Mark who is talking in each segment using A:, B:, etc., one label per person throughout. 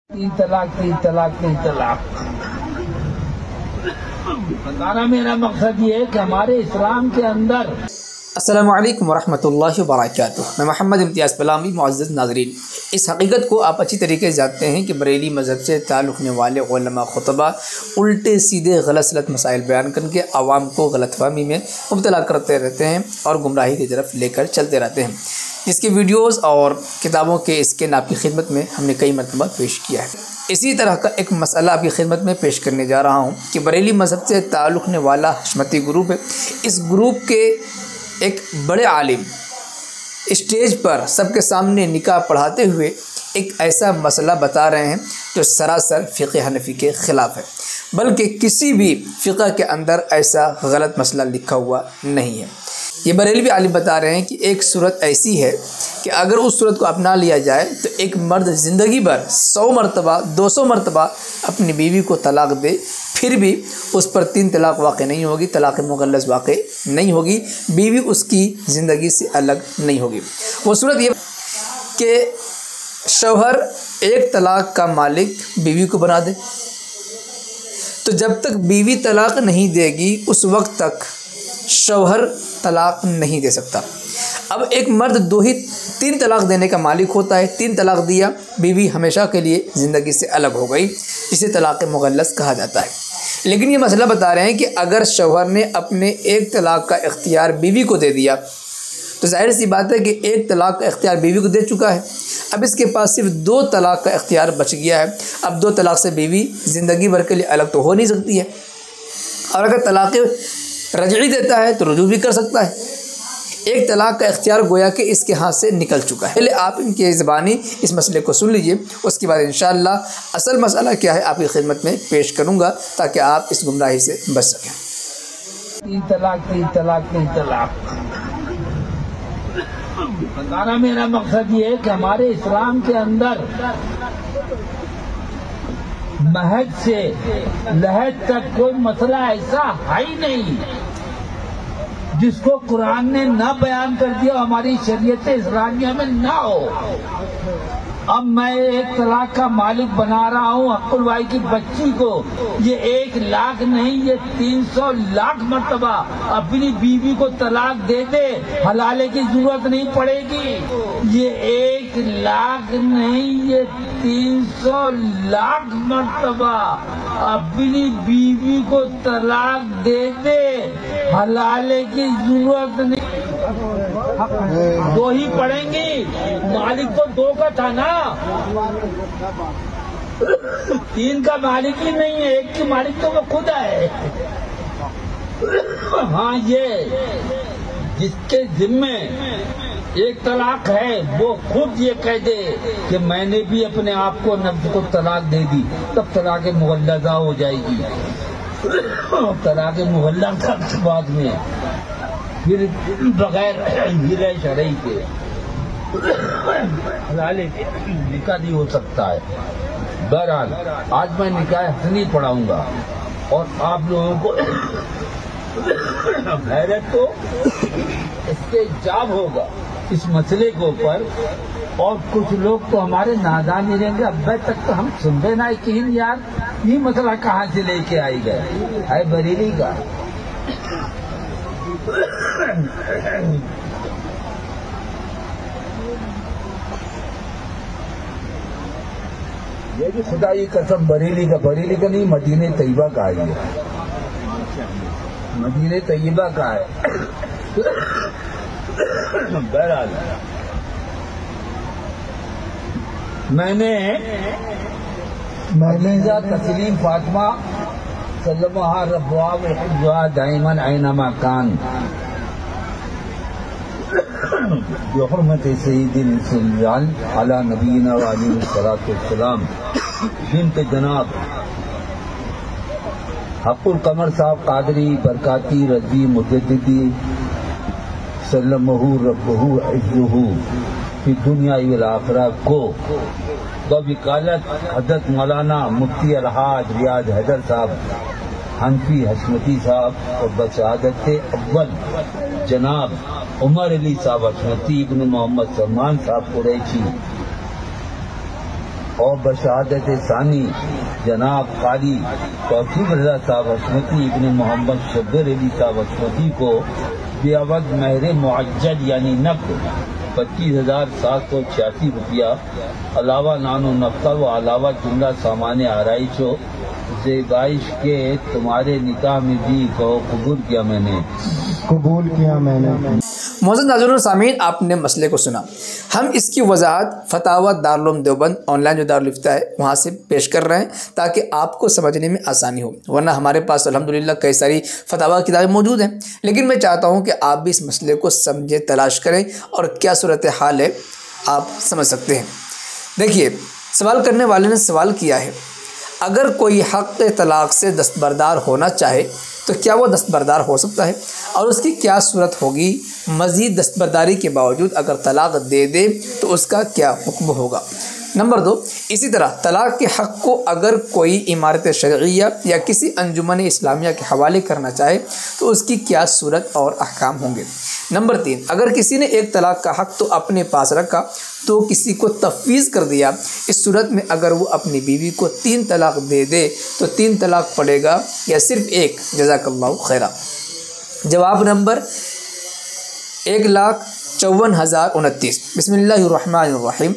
A: तीन तलाक। बताना मेरा मकसद ये है कि हमारे इस्लाम के अंदर।
B: अस्सलामु अलैकुम वरहमतुल्लाहि वबरकातुहू। मैं मोहम्मद इम्तियाज़ पलामी। मुअज़्ज़ज़ नाज़रीन, इस हकीकत को आप अच्छी तरीके से जानते हैं कि बरेली मज़हब से ताल्लुक़ रखने वाले उलमा खुतबा उल्टे सीधे गलत मसाइल बयान करके आवाम को गलतफहमी में मुब्तला करते रहते हैं और गुमराही की तरफ लेकर चलते रहते हैं। इसके वीडियोज़ और किताबों के स्कैन आपकी खिदमत में हमने कई मरतबा पेश किया है। इसी तरह का एक मसला आपकी खिदमत में पेश करने जा रहा हूँ कि बरेली मज़हब से ताल्लुक़ रखने वाला हशमती ग्रुप है। इस ग्रुप के एक बड़े आलिम स्टेज पर सबके सामने निकाह पढ़ाते हुए एक ऐसा मसला बता रहे हैं जो सरासर फ़िक़्ह हनफ़ी के ख़िलाफ़ है, बल्कि किसी भी फ़िक़्ह के अंदर ऐसा गलत मसला लिखा हुआ नहीं है। ये बरेलवी आलिम बता रहे हैं कि एक सूरत ऐसी है कि अगर उस सूरत को अपना लिया जाए तो एक मर्द ज़िंदगी भर 100 मरतबा 200 मरतबा अपनी बीवी को तलाक़ दे, फिर भी उस पर 3 तलाक़ वाक़ नहीं होगी, तलाक़ मुग़ल्लज़ वाक़ नहीं होगी, बीवी उसकी ज़िंदगी से अलग नहीं होगी। वो सूरत ये कि शौहर एक तलाक़ का मालिक बीवी को बना दे, तो जब तक बीवी तलाक़ नहीं देगी उस वक्त तक शौहर तलाक़ नहीं दे सकता। अब एक मर्द 3 तलाक़ देने का मालिक होता है, 3 तलाक़ दिया, बीवी हमेशा के लिए ज़िंदगी से अलग हो गई, जिसे तलाक़ मुग़ल्लज़ कहा जाता है। लेकिन ये मसला बता रहे हैं कि अगर शौहर ने अपने एक तलाक़ का इख्तियार बीवी को दे दिया तो जाहिर सी बात है कि एक तलाक़ का इख्तियार बीवी को दे चुका है, अब इसके पास सिर्फ 2 तलाक़ का इख्तियार बच गया है। अब 2 तलाक़ से बीवी ज़िंदगी भर के लिए अलग तो हो नहीं सकती है, और अगर तलाक़ रजई देता है तो रुजू भी कर सकता है। एक तलाक़ का इख्तियार गोया कि इसके हाथ से निकल चुका है। पहले आप इनके ज़बानी इस मसले को सुन लीजिए, उसके बाद इंशाअल्लाह असल मसला क्या है आपकी खिदमत में पेश करूँगा ताकि आप इस गुमराही से बच सकें।
A: तीन तलाक। बताना मेरा मकसद ये है कि हमारे इस्लाम के अंदर महज से लहज तक कोई मसला ऐसा है ही नहीं जिसको कुरान ने ना बयान कर दिया, हमारी शरीयत इस्लामिया में ना हो। अब मैं एक तलाक का मालिक बना रहा हूँ हक़ुल भाई की बच्ची को, ये 1 लाख नहीं, ये 300 लाख मरतबा अपनी बीवी को तलाक दे दे, हलाले की जरूरत नहीं पड़ेगी। ये 1 लाख नहीं, ये 300 लाख मरतबा अपनी बीवी को तलाक दे दे, हलाले की जरूरत नहीं। 2 ही पड़ेंगी, मालिक तो 2 का था ना, 3 का मालिक ही नहीं है, 1 की मालिक तो वो खुद है। हाँ, ये जिसके जिम्मे 1 तलाक है वो खुद ये कह दे कि मैंने भी अपने आप को नफ्स को तलाक दे दी, तब तलाक मुग़ल्लज़ा हो जाएगी। तलाक मुग़ल्लज़ा के बाद में फिर बगैर हीरे शरई के निकाह नहीं हो सकता है। बहरहाल आज मैं निकाह हसनी पढ़ाऊंगा और आप लोगों को हैरत को इसके जाब होगा इस मसले के ऊपर। और कुछ लोग तो हमारे नादान ही रहेंगे, अब तक तो हम सुनते ना कि यार ये मसला कहाँ से लेके आई गए है बरेली का। ये भी खुदा की कसम बरेली का नहीं, मदीने तैयबा का है, मदीने तैयबा का है। बहरहाल मैंने तस्लीम फातिमा सल्लल्लाहु रब्बुहा दाइमन ऐनमा कान बिहुर्मत सय्यिदिल इंसान अला नबीना व अलैहि सल्लतु वस्सलाम बिन्त जनाब हक़ुल कमर साहब कादरी बरकाती रज़ी मुजद्दिदी सल्लमहु रब्बहु इज़्ज़ुहु फी दुनिया वल आखिरह को बवकालत हज़रत मौलाना मुफ्ती अलहाज रियाज हैदर साहब हनफी हशमती साहब और बशहादत अव्वल जनाब उमर अली साहब हशमती इब्न मोहम्मद सलमान साहब कुरैशी और बशहादत सानी जनाब कारी तौसीफ रजा साहब हसमती इब्न मोहम्मद शब्बर अली साहब हसमती को बेअवद महर मुअज्जल यानी नक़द 25,786 रुपया अलावा नानो नफ्ता व अलावा जुमला सामान आराइश हो ज़ेबाइश के तुम्हारे निकाह में भी कहो कबूल किया मैंने।
B: मौजूद नाज़रीन सामीन, आपने मसले को सुना। हम इसकी वजाहत फतावा दारुल उलूम देवबंद ऑनलाइन जो दारुल इफ्ता है वहाँ से पेश कर रहे हैं ताकि आपको समझने में आसानी हो, वरना हमारे पास अल्हम्दुलिल्लाह कई सारी फतावा किताबें मौजूद हैं। लेकिन मैं चाहता हूँ कि आप भी इस मसले को समझें, तलाश करें और क्या सूरत हाल है आप समझ सकते हैं। देखिए, सवाल करने वाले ने सवाल किया है, अगर कोई हक़ तलाक़ से दस्तबरदार होना चाहे तो क्या वो दस्तबरदार हो सकता है और उसकी क्या सूरत होगी। मज़ीद दस्तबरदारी के बावजूद अगर तलाक़ दे दे तो उसका क्या हुक्म होगा। नंबर 2, इसी तरह तलाक़ के हक़ को अगर कोई इमारत शरइया या किसी अंजुमन इस्लामिया के हवाले करना चाहे तो उसकी क्या सूरत और अहकाम होंगे। नंबर 3, अगर किसी ने एक तलाक़ का हक़ तो अपने पास रखा तो किसी को तफवीज़ कर दिया, इस सूरत में अगर वो अपनी बीवी को 3 तलाक़ दे दे तो 3 तलाक़ पड़ेगा या सिर्फ़ 1। जज़ाकल्लाहु खैरा। जवाब नंबर 1,54,029। बिस्मिल्लाहिर्रहमानिर्रहीम।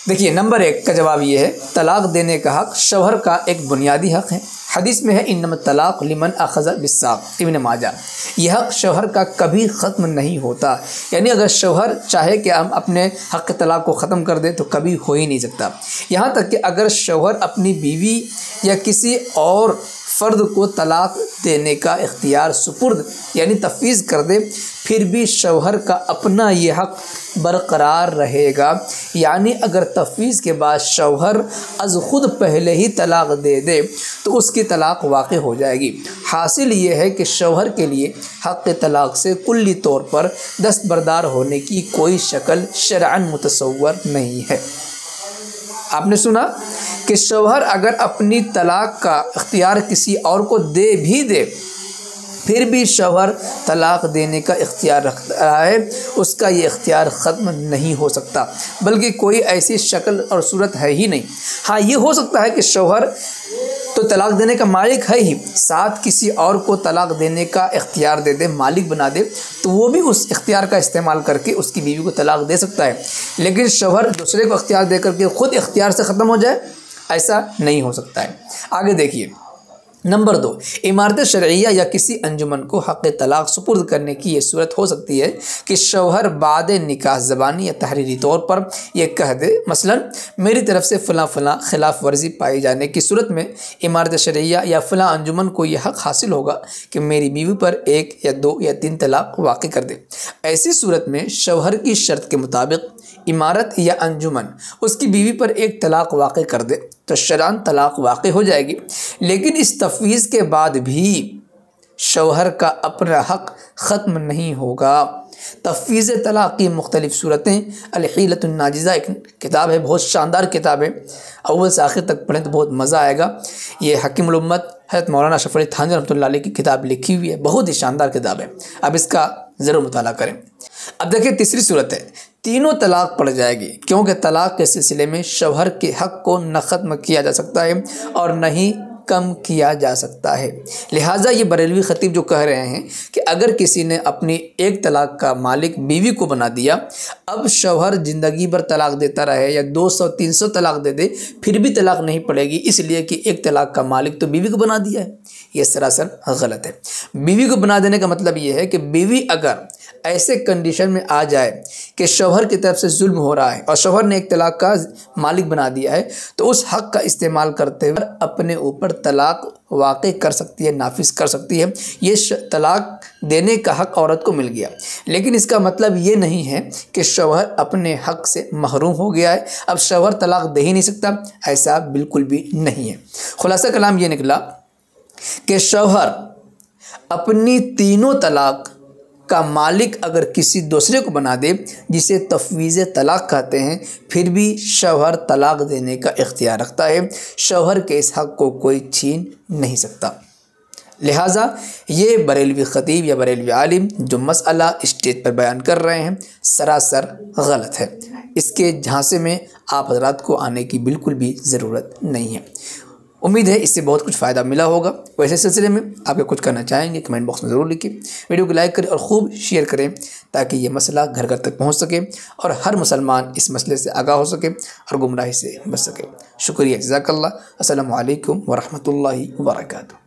B: देखिए, नंबर 1 का जवाब ये है, तलाक़ देने का हक़ शौहर का एक बुनियादी हक़ है। हदीस में है, इन्नमा तलाक़ लिमन अख़ज़ बिस्साक़, इब्न माजा। यह हक़ शौहर का कभी ख़त्म नहीं होता, यानी अगर शौहर चाहे कि हम अपने हक़ तलाक़ को ख़त्म कर दे तो कभी हो ही नहीं सकता। यहाँ तक कि अगर शौहर अपनी बीवी या किसी और फ़र्द को तलाक़ देने का इख्तियार सुपुर्द यानी तफवीज़ कर दे, फिर भी शौहर का अपना ये हक़ बरकरार रहेगा। यानी अगर तफवीज़ के बाद शौहर अज़ ख़ुद पहले ही तलाक़ दे दे तो उसकी तलाक़ वाक़ हो जाएगी। हासिल ये है कि शौहर के लिए हक़ तलाक़ से कुल्ली तौर पर दस्तबरदार होने की कोई शक्ल शरअन मुतसव्वर नहीं है। आपने सुना कि शौहर अगर अपनी तलाक़ का इख्तियार किसी और को दे भी दे, फिर भी शौहर तलाक़ देने का इख्तियार रख रहा है, उसका ये इख्तियार ख़त्म नहीं हो सकता, बल्कि कोई ऐसी शक्ल और सूरत है ही नहीं। हाँ, ये हो सकता है कि शौहर तो तलाक़ देने का मालिक है ही, साथ किसी और को तलाक़ देने का इख्तियार दे दे, मालिक बना दे, तो वो भी उस इख्तियार का इस्तेमाल करके उसकी बीवी को तलाक़ दे सकता है। लेकिन शौहर दूसरे को इख्तियार दे करके ख़ुद इख्तियार से ख़त्म हो जाए, ऐसा नहीं हो सकता है। आगे देखिए, नंबर 2, इमारत शरइया या किसी अंजुमन को हक़ तलाक़ सुपुर्द करने की ये सूरत हो सकती है कि शौहर बाद निकाह ज़बानी या तहरीरी तौर पर यह कह दे, मसलन मेरी तरफ़ से फ़लाँ फ़लाँ खिलाफ़ वर्जी पाई जाने की सूरत में इमारत शरइया या फ़लाँ अंजुमन को यह हक़ हासिल होगा कि मेरी बीवी पर 1 या 2 या 3 तलाक़ वाक़ कर दे। ऐसी सूरत में शौहर की शर्त के मुताबिक इमारत या अंजुमन उसकी बीवी पर 1 तलाक़ वाक़ कर दे तो शरअन तलाक़ वाक़ हो जाएगी। लेकिन इस तफवीज़ के बाद भी शौहर का अपना हक़ ख़त्म नहीं होगा। तफवीज़ तलाक़ की मुख्तलिफ़ सूरतें, अल-हीलतुन नाजिज़ा एक किताब है, बहुत शानदार किताब है, अव्वल से आखिर तक पढ़ें तो बहुत मज़ा आएगा। ये हकीमुल उम्मत हज़रत मौलाना अशरफ अली थानवी रहमतुल्लाह अलैह की किताब लिखी हुई है, बहुत ही शानदार किताब है, अब इसका ज़रूर मुताला करें। अब देखिए, तीसरी सूरत है, तीनों तलाक़ पड़ जाएगी, क्योंकि तलाक़ के सिलसिले में शौहर के हक़ को न ख़त्म किया जा सकता है और न ही कम किया जा सकता है। लिहाजा ये बरेलवी ख़तीब जो कह रहे हैं कि अगर किसी ने अपनी 1 तलाक़ का मालिक बीवी को बना दिया, अब शौहर ज़िंदगी भर तलाक़ देता रहे या 200-300 तलाक़ दे दे, फिर भी तलाक़ नहीं पड़ेगी, इसलिए कि 1 तलाक़ का मालिक तो बीवी को बना दिया है। ये सरासर गलत है। बीवी को बना देने का मतलब ये है कि बीवी अगर ऐसे कंडीशन में आ जाए कि शौहर की तरफ से जुल्म हो रहा है और शौहर ने 1 तलाक़ का मालिक बना दिया है, तो उस हक़ का इस्तेमाल करते हुए अपने ऊपर तलाक़ वाक़ कर सकती है, नाफिज कर सकती है। ये तलाक़ देने का हक़ औरत को मिल गया, लेकिन इसका मतलब ये नहीं है कि शौहर अपने हक़ से महरूम हो गया है, अब शौहर तलाक़ दे ही नहीं सकता, ऐसा बिल्कुल भी नहीं है। खुलासा कलाम ये निकला कि शौहर अपनी तीनों तलाक़ का मालिक अगर किसी दूसरे को बना दे, जिसे तफवीज़ तलाक़ कहते हैं, फिर भी शौहर तलाक़ देने का इख्तियार रखता है। शौहर के इस हक़ को कोई छीन नहीं सकता। लिहाजा ये बरेलवी ख़तीब या बरेलवी आलिम जो मसला स्टेज पर बयान कर रहे हैं सरासर गलत है। इसके झांसे में आप हजरात को आने की बिल्कुल भी ज़रूरत नहीं है। उम्मीद है इससे बहुत कुछ फ़ायदा मिला होगा। वैसे सिलसिले में आप कुछ करना चाहेंगे कमेंट बॉक्स में ज़रूर लिखिए। वीडियो को लाइक करें और ख़ूब शेयर करें ताकि ये मसला घर घर तक पहुँच सके और हर मुसलमान इस मसले से आगाह हो सके और गुमराही से बच सके। शुक्रिया, जज़ाकल्लाह। अस्सलामु अलैकुम व रहमतुल्लाहि व बरकातुहू।